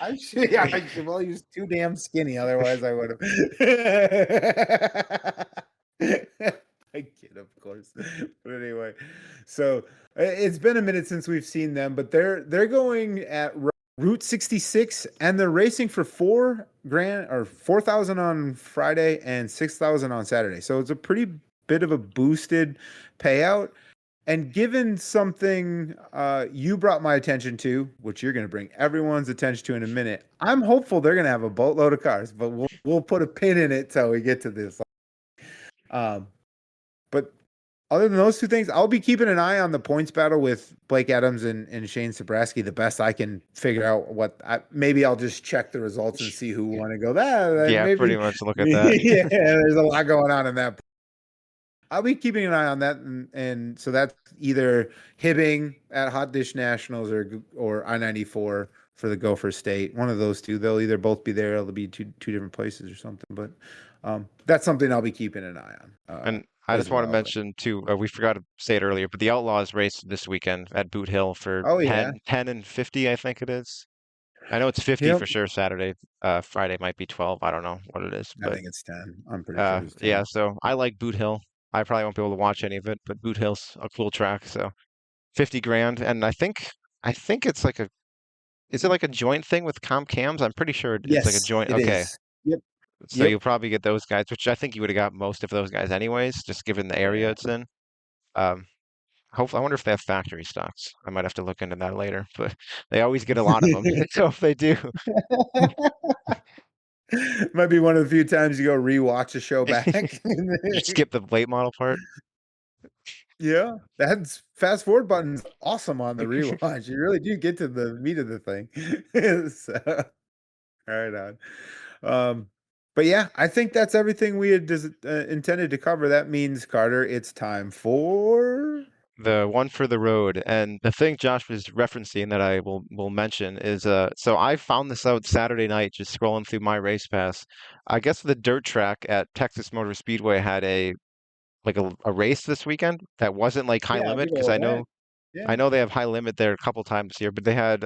I should, yeah, I should. Well, he was too damn skinny. Otherwise, I would have. I kid, of course. But anyway, so it's been a minute since we've seen them, but they're going at Route 66, and they're racing for 4 grand or 4,000 on Friday and 6,000 on Saturday. So it's a pretty bit of a boosted payout. And given something you brought my attention to, which you're going to bring everyone's attention to in a minute, I'm hopeful they're going to have a boatload of cars, but we'll put a pin in it till we get to this. Um, but other than those two things, I'll be keeping an eye on the points battle with Blake Adams and Shane Sabraski the best I can figure out maybe I'll just check the results and see who want to go that. Yeah, pretty Maybe, much look at that. yeah, there's a lot going on in that. I'll be keeping an eye on that, and so that's either Hibbing at Hot Dish Nationals or I-94 for the Gopher State. One of those two. They'll either both be there. Or they'll be two different places or something. But that's something I'll be keeping an eye on And I as just want to well. mention too, we forgot to say it earlier, but the Outlaws race this weekend at Boot Hill for Oh yeah, 10 and 50, I think it is. I know it's 50 yep. for sure Saturday. Friday might be 12. I don't know what it is, I but think it's 10. I'm pretty sure it's yeah, 10. so I like Boot Hill. I probably won't be able to watch any of it, but Boot Hill's a cool track, so 50 grand. And I think it's like is it like a joint thing with Comp Cams? I'm pretty sure it's like a Yes, joint. it Okay. is. Yep, So yep. you'll probably get those guys, which I think you would have got most of those guys anyways, just given the area Yeah. it's in. Um, Hopefully, I wonder if they have factory stocks. I might have to look into that later, but they always get a lot of them. So if they do, Might be one of the few times you go rewatch a show back. just skip the late model part. Yeah, that's fast forward button's awesome on the rewatch. You really do get to the meat of the thing. So, Right on. But yeah, I think that's everything we had intended to cover. That means, Carter, it's time for. The one for the road. And the thing Josh was referencing that I will mention is so I found this out Saturday night just scrolling through my race pass. I guess the dirt track at Texas Motor Speedway had a race this weekend that wasn't like high Yeah, a limit big because old event. Yeah. I know they have high limit there a couple times here, but they had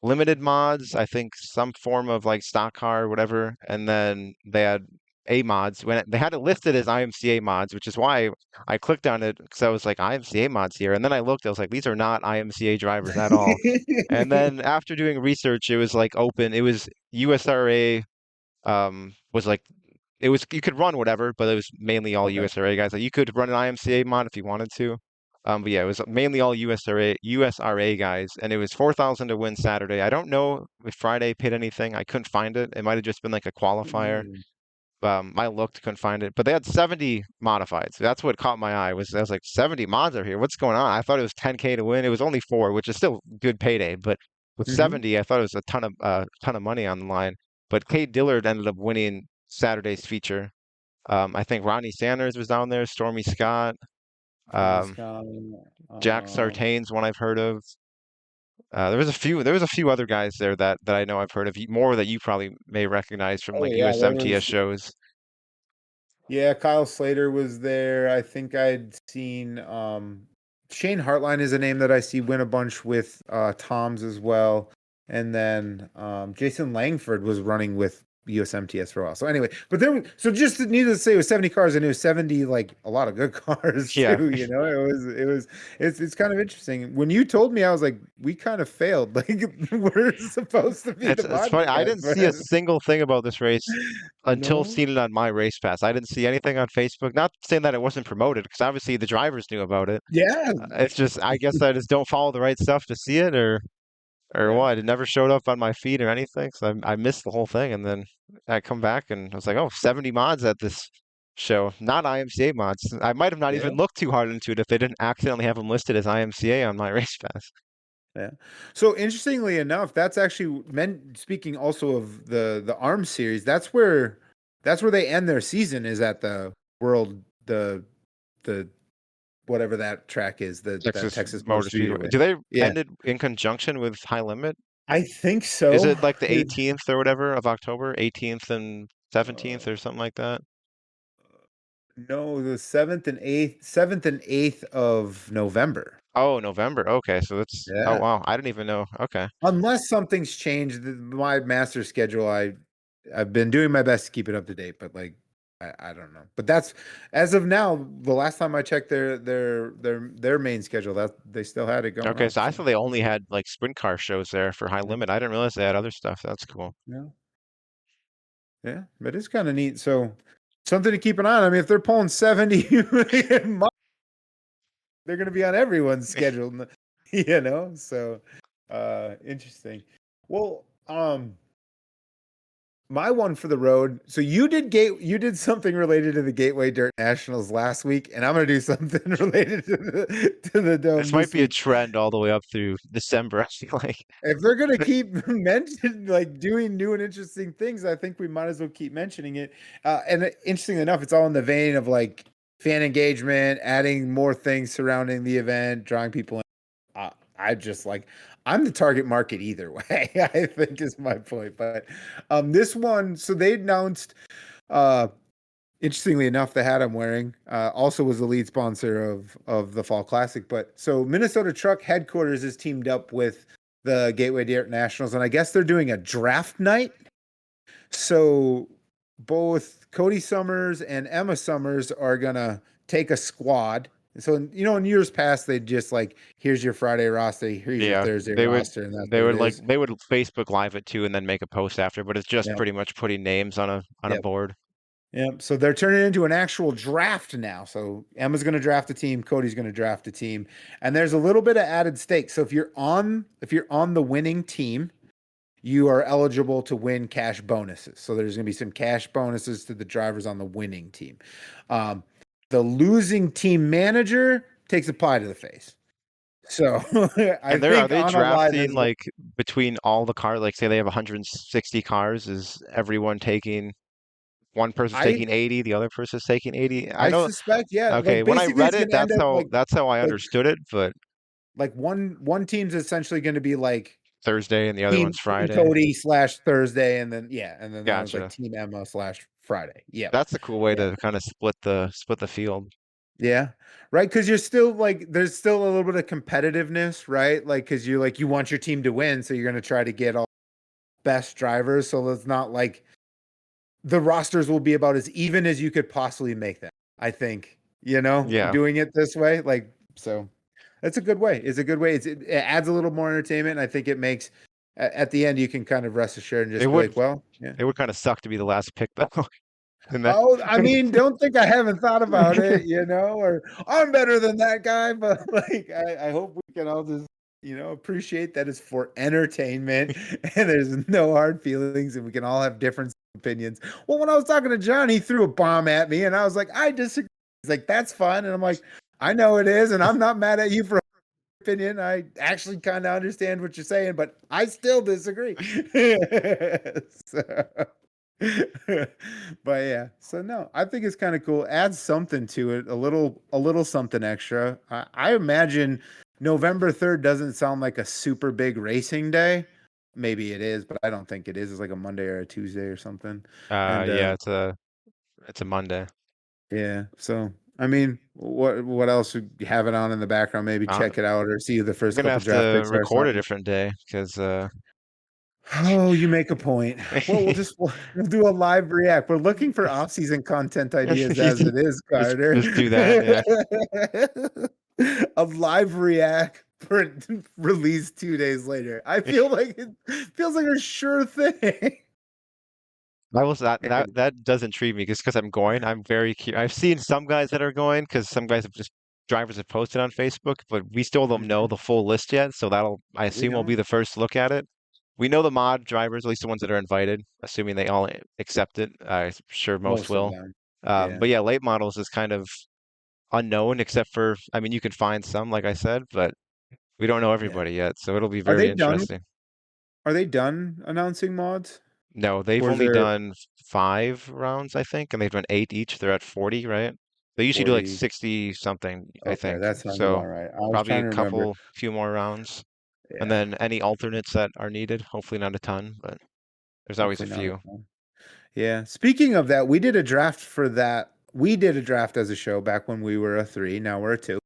limited mods, I think some form of like stock car or whatever, and then they had A mods when they had it listed as IMCA mods, which is why I clicked on it because I was like IMCA mods here, and then I looked, I was like these are not IMCA drivers at all. And then after doing research, it was like open, it was USRA was like it was you could run whatever, but it was mainly all Okay. USRA guys. Like you could run an IMCA mod if you wanted to. But yeah, it was mainly all USRA guys, and it was 4,000 to win Saturday. I don't know if Friday paid anything. I couldn't find it. It might have just been like a qualifier. Mm. I looked, couldn't find it, but they had 70 modified. So that's what caught my eye. I was like 70 mods are here. What's going on? I thought it was 10K to win. It was only four, which is still good payday, but with Hmm. 70, I thought it was a ton of money on the line. But Kate Dillard ended up winning Saturday's feature. I think Ronnie Sanders was down there, Stormy Scott, Tommy um, Scott. Jack Sartain's one I've heard of. There was a few other guys there that I know I've heard of, more that you probably may recognize from Oh like yeah, there USMTS was. shows. Yeah, Kyle Slater was there. I think I'd seen Shane Hartline is a name that I see win a bunch with Toms as well. And then Jason Langford was running with USMTS for a while. So anyway, but there was, so just needless to say it was 70 cars and it was 70 like a lot of good cars Yeah, too, you know. It's kind of interesting. When you told me I was like we kind of failed. Like we're supposed to be the it's funny. I podcast, didn't see a but single thing about this race until no. seeing it on my race pass. I didn't see anything on Facebook. Not saying that it wasn't promoted, because obviously the drivers knew about it. Yeah. It's just I guess I just don't follow the right stuff to see it, or Yeah. what? It never showed up on my feed or anything, so I missed the whole thing. And then I come back and I was like, oh, 70 mods at this show, not IMCA mods. I might have not Yeah. even looked too hard into it if they didn't accidentally have them listed as IMCA on my race pass. Yeah. So interestingly enough, that's actually meant speaking also of the ARMS series, that's where they end their season is at the world the whatever that track is, that Texas Texas Motor Motor Speedway. Speedway. Do they Yeah. end it in conjunction with High Limit? I think Is so. it like the It- 18th or whatever of October? 18th and 17th uh, or something like that? no, the 7th and 8th of November. Oh, November. Okay, so oh Yeah. wow, I didn't even know. Okay. Unless something's changed, my master schedule, I've been doing my best to keep it up to date, but like I don't know. But that's as of now, the last time I checked their main schedule, that they still had it going Okay, on. so I So thought they only had like sprint car shows there for High yeah, Limit. I didn't realize they had other stuff. That's cool. yeah, yeah. But it's kind of neat. So something to keep an eye on. I mean, if they're pulling 70 they're gonna be on everyone's schedule, you know? So interesting. Well, my one for the road. So you did something related to the Gateway Dirt Nationals last week, and I'm gonna do something related to the Dome This might this be a week. trend all the way up through December, I feel like. If they're gonna keep mentioning like doing new and interesting things, I think we might as well keep mentioning it. And interestingly enough, it's all in the vein of like fan engagement, adding more things surrounding the event, drawing people in. I just like I'm the target market either way, I think is my point. But this one, so they announced uh interestingly enough, the hat I'm wearing also was the lead sponsor of the Fall Classic. But so Minnesota Truck Headquarters is teamed up with the Gateway Dirt Nationals, and I guess they're doing a draft night. So both Cody Summers and Emma Summers are gonna take a squad. So you know, in years past, they'd just like, here's your Friday roster, here's your Yeah, Thursday roster, and that's they what would it is. they would Facebook Live it too and then make a post after, but it's just Yeah. pretty much putting names on a Yep. board. Yep. So they're turning it into an actual draft now. So Emma's going to draft a team, Cody's going to draft a team, and there's a little bit of added stake. So if you're on the winning team, you are eligible to win cash bonuses. So there's going to be some cash bonuses to the drivers on the winning team. Um, the losing team manager takes a pie to the face. So I And are think they on a live drafting is like between all the cars? Like say they have 160 cars, is everyone taking one person's I taking 80, the other person's taking 80? I I know. suspect, yeah, Okay, like when I basically read it's it, gonna end up that's how I like understood it, but one team's essentially gonna be like Thursday and the other one's Team Friday. Cody slash Thursday, and then and then that was like Gotcha. Team Emma slash Friday. Yep. That's a cool way Yeah. to kind of split the field. Yeah. Right. Cause you're still like there's still a little bit of competitiveness, right? Like cause you want your team to win. So you're gonna try to get all best drivers. So it's not like the rosters will be about as even as you could possibly make them. I think, Yeah. doing it this way. Like so that's a good way. It's a good way. It adds a little more entertainment. I think it makes at the end you can kind of rest assured and It just be would like, well, yeah. it would kind of suck to be the last pick though. And that Oh, I mean, don't think I haven't thought about it, or I'm better than that guy, but like I hope we can all just, appreciate that it's for entertainment and there's no hard feelings and we can all have different opinions. Well, when I was talking to John, he threw a bomb at me and I was like, I disagree. He's like, that's fun. And I'm like, I know it is, and I'm not mad at you for opinion. I actually kind of understand what you're saying, but I still disagree. So, but yeah, so no, I think it's kind of cool. Add something to it, a little something extra. I imagine November 3rd doesn't sound like a super big racing day. Maybe it is, but I don't think it is. It's like a Monday or a Tuesday or something. And yeah, it's a Monday. yeah, so I mean, what else would you have it on in the background? Maybe Uh, check it out or see who the we're first gonna couple have draft to picks are. record a different day because Oh, you make a point. Well, we'll do a live react. We're looking for off-season content ideas as it is, Carter. just do that. Yeah. A live react for release 2 days later. I feel like it feels like a sure thing. That does intrigue me just because I'm going. I'm very curious. I've seen some guys that are going because some guys have just drivers have posted on Facebook, but we still don't know Mhm. the full list yet. So I We assume will be don't. the first look at it. We know the mod drivers, at least the ones that are invited, assuming they all accept it. I'm sure most Most of will. them. Yeah. But yeah, late models is kind of unknown, except for, I mean, you can find some, like I said, but we don't know Yeah. everybody yet. So it'll be Are very they done? interesting. Are they done announcing mods? No, they've Or is only there done 5 rounds, I think, and they've done 8 each. They're at 40, right? They usually do like 40? 60 something, I Okay, think. that sounds about So right. I was probably trying a to remember. few more rounds, and Yeah, then any alternates that are needed. Hopefully not a ton, but there's always a hopefully not. few. Yeah. Speaking of that, we did a draft for that. We did a draft as a show back when we were a 3. Now we're a 2.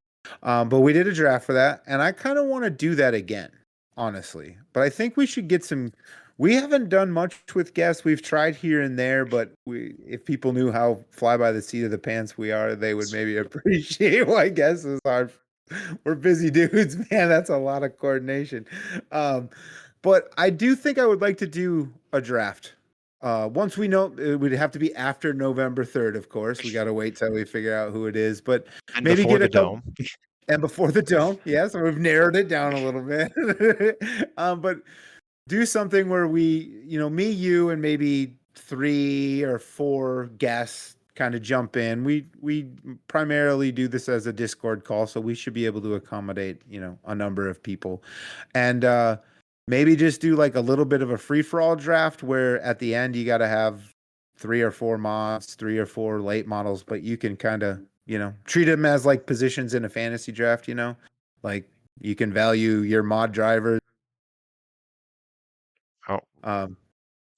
But we did a draft for that, and I kind of want to do that again, honestly. But I think we should get some. We haven't done much with guests. We've tried here and there, but if people knew how fly by the seat of the pants we are, they would maybe appreciate why guests is hard. We're busy dudes, man. That's a lot of coordination. Um, but I do think I would like to do a draft. Once we know, it would have to be after November 3rd, of course. We got to wait till we figure out who it is, but And maybe before get the a couple. dome. And before the dome, yeah, so we've narrowed it down a little bit. But do something where we, me, you, and maybe 3 or 4 guests kind of jump in. We primarily do this as a Discord call, so we should be able to accommodate, a number of people. And maybe just do like a little bit of a free-for-all draft where at the end you got to have 3 or 4 mods, 3 or 4 late models, but you can kind of, treat them as like positions in a fantasy draft, like you can value your mod drivers. Oh, Um,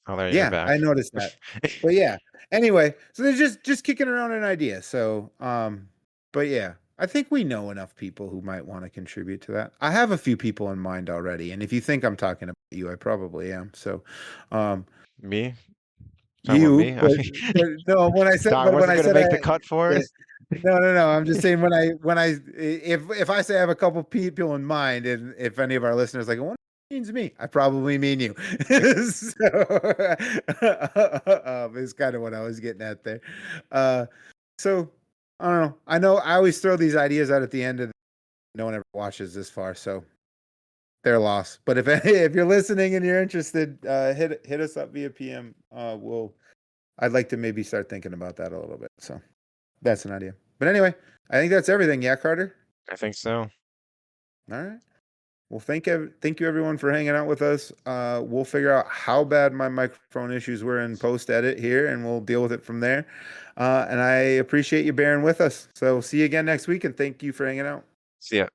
oh, there you're yeah, back. I noticed that. But yeah, anyway, so they're just kicking around an idea. So, but yeah, I think we know enough people who might want to contribute to that. I have a few people in mind already, and if you think I'm talking about you, I probably am. So, um, Me? Talking about you, me? but no, I when wasn't I gonna said make the cut for yeah, it. no, I'm just saying if I say I have a couple people in mind, and if any of our listeners like, what means me, I probably mean you. So is kind of what I was getting at there. So I don't know. I know I always throw these ideas out at the end, and no one ever watches this far, so their loss. But if if you're listening and you're interested, hit us up via PM. I'd like to maybe start thinking about that a little bit. So that's an idea. But anyway, I think that's everything. Yeah, Carter? I think so. All right. Well, thank you everyone for hanging out with us. We'll figure out how bad my microphone issues were in post edit here, and we'll deal with it from there. And I appreciate you bearing with us. So see you again next week, and thank you for hanging out. See ya.